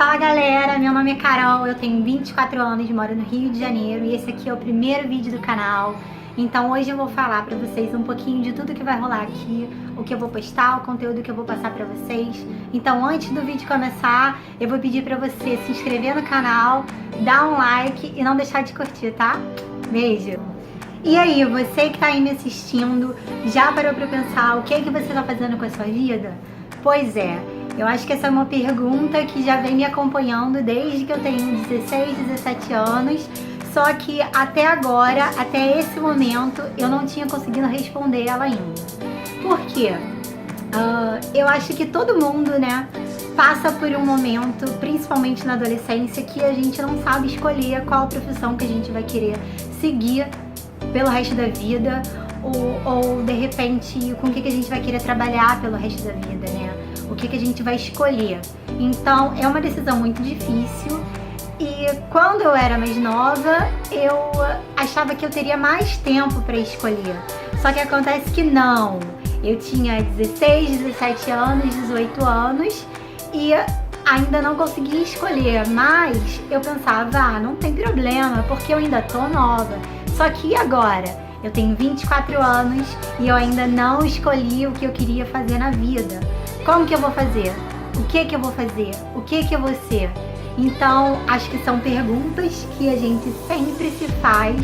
Fala galera, meu nome é Carol, eu tenho 24 anos, moro no Rio de Janeiro e esse aqui é o primeiro vídeo do canal. Então hoje eu vou falar pra vocês um pouquinho de tudo que vai rolar aqui, o que eu vou postar, o conteúdo que eu vou passar pra vocês. Então antes do vídeo começar, eu vou pedir pra você se inscrever no canal, dar um like e não deixar de curtir, tá? Beijo! E aí, você que tá aí me assistindo, já parou pra pensar o que é que você tá fazendo com a sua vida? Pois é, eu acho que essa é uma pergunta que já vem me acompanhando desde que eu tenho 16, 17 anos, só que até agora, até esse momento, eu não tinha conseguido responder ela ainda. Por quê? Eu acho que todo mundo, né, passa por um momento, principalmente na adolescência, que a gente não sabe escolher qual profissão que a gente vai querer seguir pelo resto da vida, ou de repente com o que a gente vai querer trabalhar pelo resto da vida, né? O que a gente vai escolher. Então é uma decisão muito difícil e quando eu era mais nova eu achava que eu teria mais tempo para escolher. Só que acontece que não. Eu tinha 16, 17 anos, 18 anos e ainda não conseguia escolher, mas eu pensava, não tem problema, porque eu ainda tô nova. Só que agora, eu tenho 24 anos e eu ainda não escolhi o que eu queria fazer na vida. Como que eu vou fazer? O que que eu vou fazer? O que que eu vou ser? Então, acho que são perguntas que a gente sempre se faz,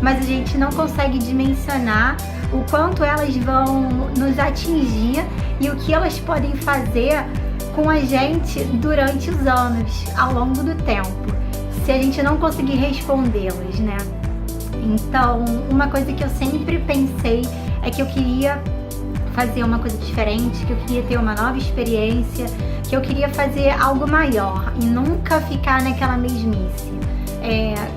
mas a gente não consegue dimensionar o quanto elas vão nos atingir e o que elas podem fazer com a gente durante os anos, ao longo do tempo, se a gente não conseguir respondê-las, né? Então, uma coisa que eu sempre pensei é que eu queria fazer uma coisa diferente, que eu queria ter uma nova experiência, que eu queria fazer algo maior e nunca ficar naquela mesmice.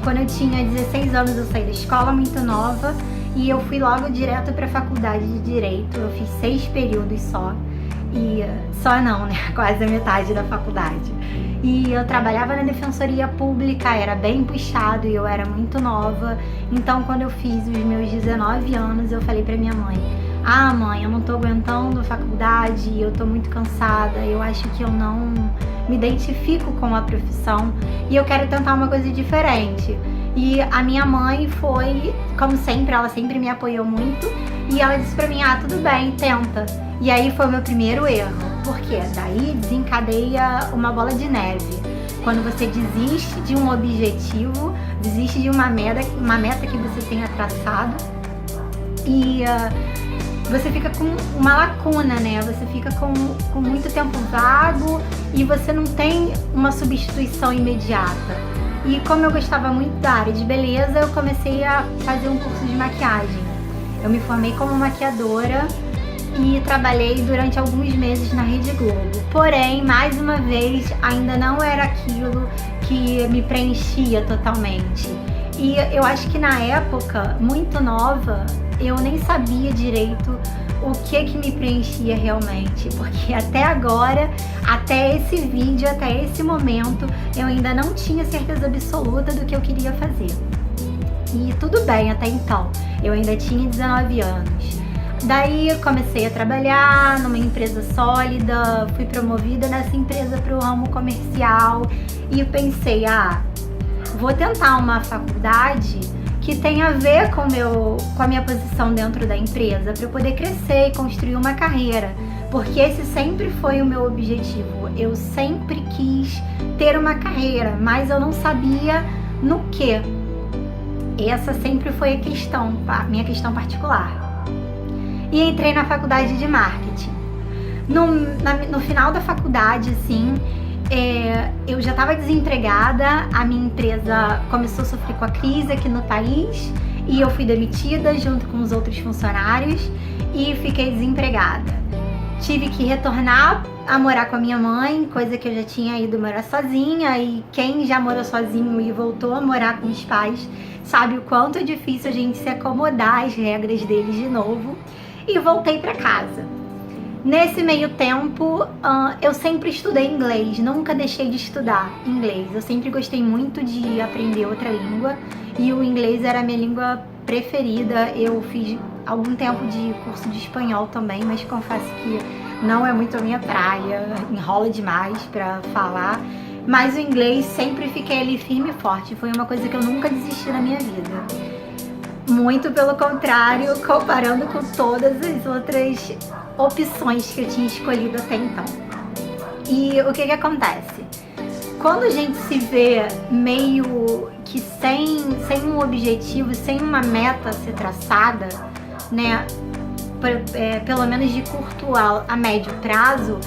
Quando eu tinha 16 anos eu saí da escola muito nova e eu fui logo direto para a faculdade de Direito. Eu fiz 6 períodos só, e só não, né? Quase a metade da faculdade. E eu trabalhava na Defensoria Pública, era bem puxado e eu era muito nova. Então quando eu fiz os meus 19 anos eu falei pra minha mãe: mãe, eu não tô aguentando a faculdade, eu tô muito cansada, eu acho que eu não me identifico com a profissão e eu quero tentar uma coisa diferente. E a minha mãe foi, como sempre, ela sempre me apoiou muito e ela disse pra mim, tudo bem, tenta. E aí foi o meu primeiro erro, porque daí desencadeia uma bola de neve. Quando você desiste de um objetivo, desiste de uma meta que você tenha traçado e você fica com uma lacuna, né? Você fica com muito tempo vago e você não tem uma substituição imediata. E como eu gostava muito da área de beleza, eu comecei a fazer um curso de maquiagem. Eu me formei como maquiadora e trabalhei durante alguns meses na Rede Globo. Porém, mais uma vez, ainda não era aquilo que me preenchia totalmente. E eu acho que na época, muito nova, eu nem sabia direito o que me preenchia realmente, porque até agora, até esse vídeo, até esse momento, eu ainda não tinha certeza absoluta do que eu queria fazer. E tudo bem até então, eu ainda tinha 19 anos. Daí eu comecei a trabalhar numa empresa sólida, fui promovida nessa empresa para o ramo comercial e eu pensei, vou tentar uma faculdade que tenha a ver com a minha posição dentro da empresa, para eu poder crescer e construir uma carreira, porque esse sempre foi o meu objetivo. Eu sempre quis ter uma carreira, mas eu não sabia no que. Essa sempre foi a minha questão particular. E entrei na faculdade de marketing. No final da faculdade, assim, eu já estava desempregada, a minha empresa começou a sofrer com a crise aqui no país e eu fui demitida junto com os outros funcionários e fiquei desempregada. Tive que retornar a morar com a minha mãe, coisa que eu já tinha ido morar sozinha, e quem já morou sozinho e voltou a morar com os pais sabe o quanto é difícil a gente se acomodar às regras deles de novo. E voltei para casa. Nesse meio tempo, eu sempre estudei inglês, nunca deixei de estudar inglês. Eu sempre gostei muito de aprender outra língua e o inglês era a minha língua preferida. Eu fiz algum tempo de curso de espanhol também, mas confesso que não é muito a minha praia, enrola demais pra falar, mas o inglês sempre fiquei ali firme e forte, foi uma coisa que eu nunca desisti na minha vida. Muito pelo contrário, comparando com todas as outras opções que eu tinha escolhido até então. E o que acontece? Quando a gente se vê meio que sem um objetivo, sem uma meta a ser traçada, né, pelo menos de curto a médio prazo,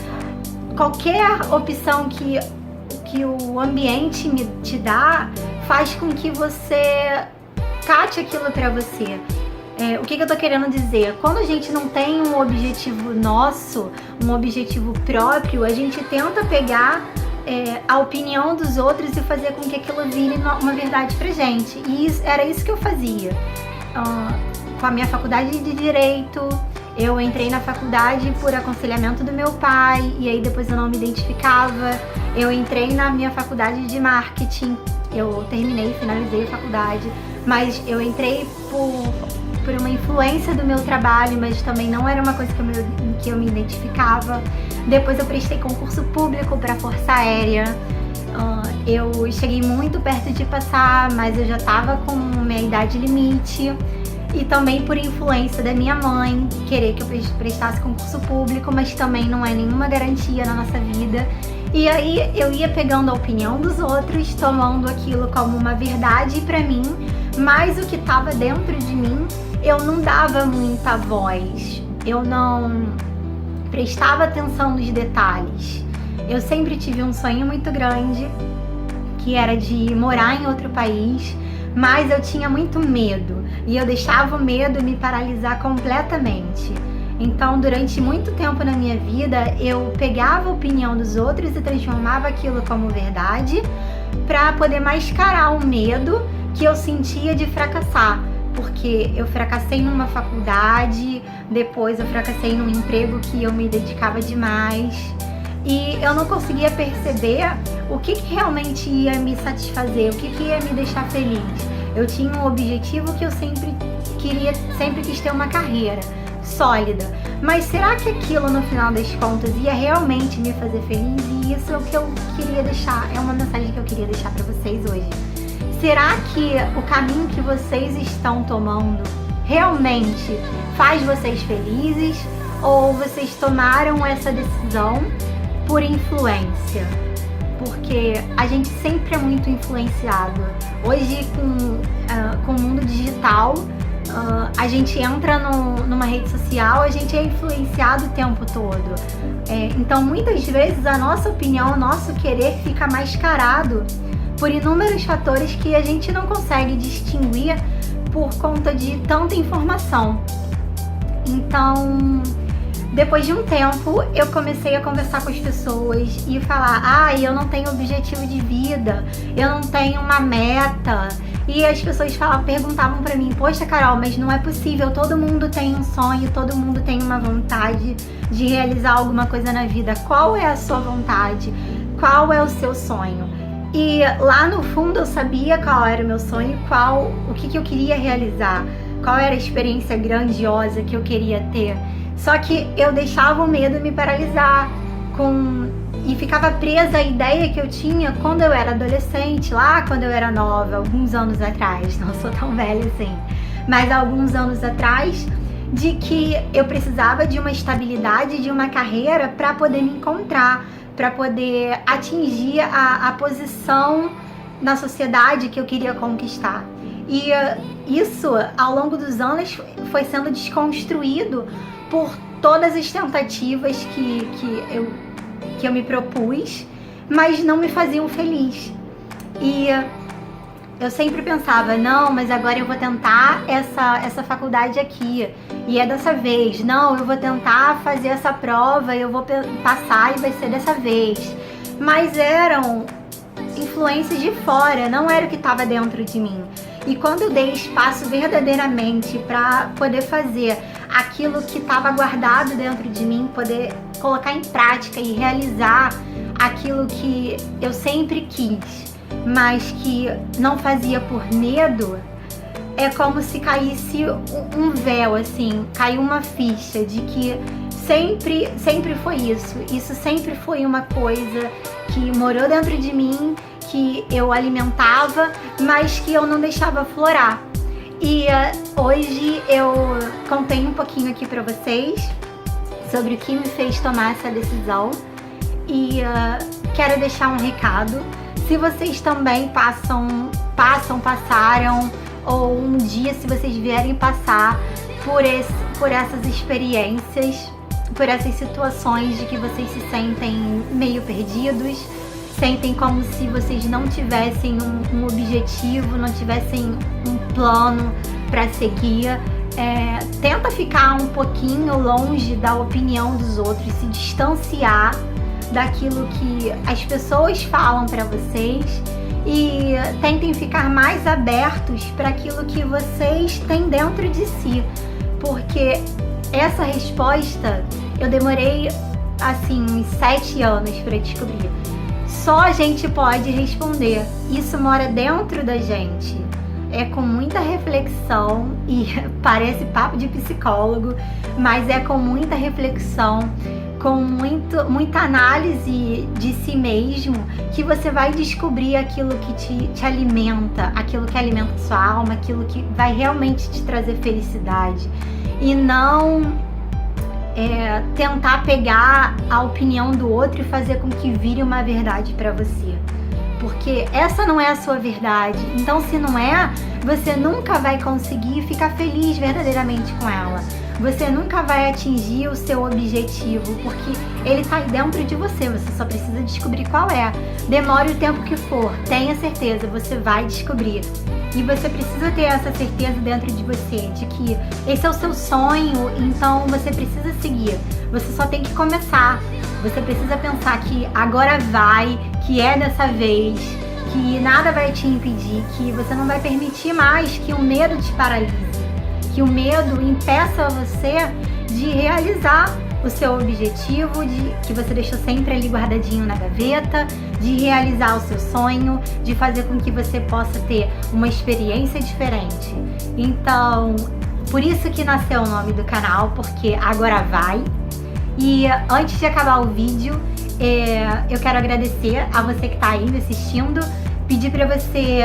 qualquer opção que o ambiente te dá faz com que você cate aquilo pra você. O que eu tô querendo dizer? Quando a gente não tem um objetivo nosso, um objetivo próprio, a gente tenta pegar a opinião dos outros e fazer com que aquilo vire uma verdade pra gente. E era isso que eu fazia. Com a minha faculdade de Direito, eu entrei na faculdade por aconselhamento do meu pai, e aí depois eu não me identificava. Eu entrei na minha faculdade de Marketing, eu terminei, finalizei a faculdade, mas eu entrei por uma influência do meu trabalho, mas também não era uma coisa que eu me identificava. Depois eu prestei concurso público para a Força Aérea. Eu cheguei muito perto de passar, mas eu já estava com minha idade limite. E também por influência da minha mãe, querer que eu prestasse concurso público, mas também não é nenhuma garantia na nossa vida. E aí eu ia pegando a opinião dos outros, tomando aquilo como uma verdade pra mim, mas o que estava dentro de mim, eu não dava muita voz, eu não prestava atenção nos detalhes. Eu sempre tive um sonho muito grande, que era de morar em outro país, mas eu tinha muito medo e eu deixava o medo me paralisar completamente. Então, durante muito tempo na minha vida, eu pegava a opinião dos outros e transformava aquilo como verdade para poder mascarar o medo que eu sentia de fracassar. Porque eu fracassei numa faculdade, depois eu fracassei num emprego que eu me dedicava demais e eu não conseguia perceber o que realmente ia me satisfazer, o que ia me deixar feliz. Eu tinha um objetivo que eu sempre quis ter uma carreira sólida, mas será que aquilo no final das contas ia realmente me fazer feliz? E isso é o que eu queria deixar, é uma mensagem que eu queria deixar para vocês hoje. Será que o caminho que vocês estão tomando realmente faz vocês felizes? Ou vocês tomaram essa decisão por influência? Porque a gente sempre é muito influenciado. Hoje, com o mundo digital, a gente entra numa rede social, a gente é influenciado o tempo todo. Então, muitas vezes, a nossa opinião, o nosso querer fica mascarado por inúmeros fatores que a gente não consegue distinguir por conta de tanta informação. Então, depois de um tempo, eu comecei a conversar com as pessoas e falar: eu não tenho objetivo de vida, eu não tenho uma meta. E as pessoas perguntavam pra mim: poxa, Carol, mas não é possível, todo mundo tem um sonho, todo mundo tem uma vontade de realizar alguma coisa na vida. Qual é a sua vontade? Qual é o seu sonho? E lá no fundo eu sabia qual era o meu sonho, o que eu queria realizar, qual era a experiência grandiosa que eu queria ter. Só que eu deixava o medo me paralisar e ficava presa à ideia que eu tinha quando eu era adolescente, lá quando eu era nova, alguns anos atrás, não sou tão velha assim, mas alguns anos atrás, de que eu precisava de uma estabilidade, de uma carreira para poder me encontrar, para poder atingir a posição na sociedade que eu queria conquistar. E isso, ao longo dos anos, foi sendo desconstruído por todas as tentativas que eu me propus, mas não me faziam feliz. E eu sempre pensava: não, mas agora eu vou tentar essa faculdade aqui, e é dessa vez. Não, eu vou tentar fazer essa prova, eu vou passar e vai ser dessa vez. Mas eram influências de fora, não era o que estava dentro de mim. E quando eu dei espaço verdadeiramente para poder fazer aquilo que estava guardado dentro de mim, poder colocar em prática e realizar aquilo que eu sempre quis, mas que não fazia por medo, é como se caísse um véu, assim, caiu uma ficha de que sempre foi isso. Isso sempre foi uma coisa que morou dentro de mim, que eu alimentava, mas que eu não deixava florar. E hoje eu contei um pouquinho aqui pra vocês sobre o que me fez tomar essa decisão e quero deixar um recado. Se vocês também passaram, ou um dia, se vocês vierem passar por essas experiências, por essas situações de que vocês se sentem meio perdidos, sentem como se vocês não tivessem um objetivo, não tivessem um plano para seguir, tenta ficar um pouquinho longe da opinião dos outros, se distanciar daquilo que as pessoas falam para vocês e tentem ficar mais abertos para aquilo que vocês têm dentro de si, porque essa resposta eu demorei assim uns 7 anos para descobrir. Só a gente pode responder. Isso mora dentro da gente. É com muita reflexão e parece papo de psicólogo, mas é com muita reflexão, com muita análise de si mesmo, que você vai descobrir aquilo que te alimenta, aquilo que alimenta sua alma, aquilo que vai realmente te trazer felicidade. E não tentar pegar a opinião do outro e fazer com que vire uma verdade para você. Porque essa não é a sua verdade. Então, se não é, você nunca vai conseguir ficar feliz verdadeiramente com ela. Você nunca vai atingir o seu objetivo, porque ele tá aí dentro de você. Você só precisa descobrir qual é. Demore o tempo que for, tenha certeza, você vai descobrir. E você precisa ter essa certeza dentro de você, de que esse é o seu sonho, então você precisa seguir. Você só tem que começar. Você precisa pensar que agora vai, que é dessa vez, que nada vai te impedir, que você não vai permitir mais que o medo te paralise, que o medo impeça você de realizar o seu objetivo, que você deixou sempre ali guardadinho na gaveta, de realizar o seu sonho, de fazer com que você possa ter uma experiência diferente. Então, por isso que nasceu o nome do canal, porque agora vai. E antes de acabar o vídeo, eu quero agradecer a você que está aí me assistindo, pedir para você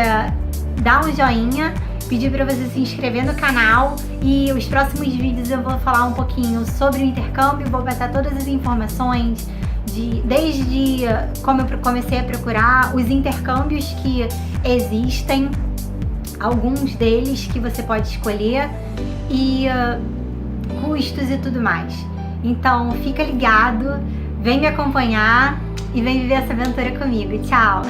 dar um joinha, pedir para você se inscrever no canal, e os próximos vídeos eu vou falar um pouquinho sobre o intercâmbio, vou passar todas as informações, desde como eu comecei a procurar, os intercâmbios que existem, alguns deles que você pode escolher, e custos e tudo mais. Então fica ligado, vem me acompanhar e vem viver essa aventura comigo. Tchau!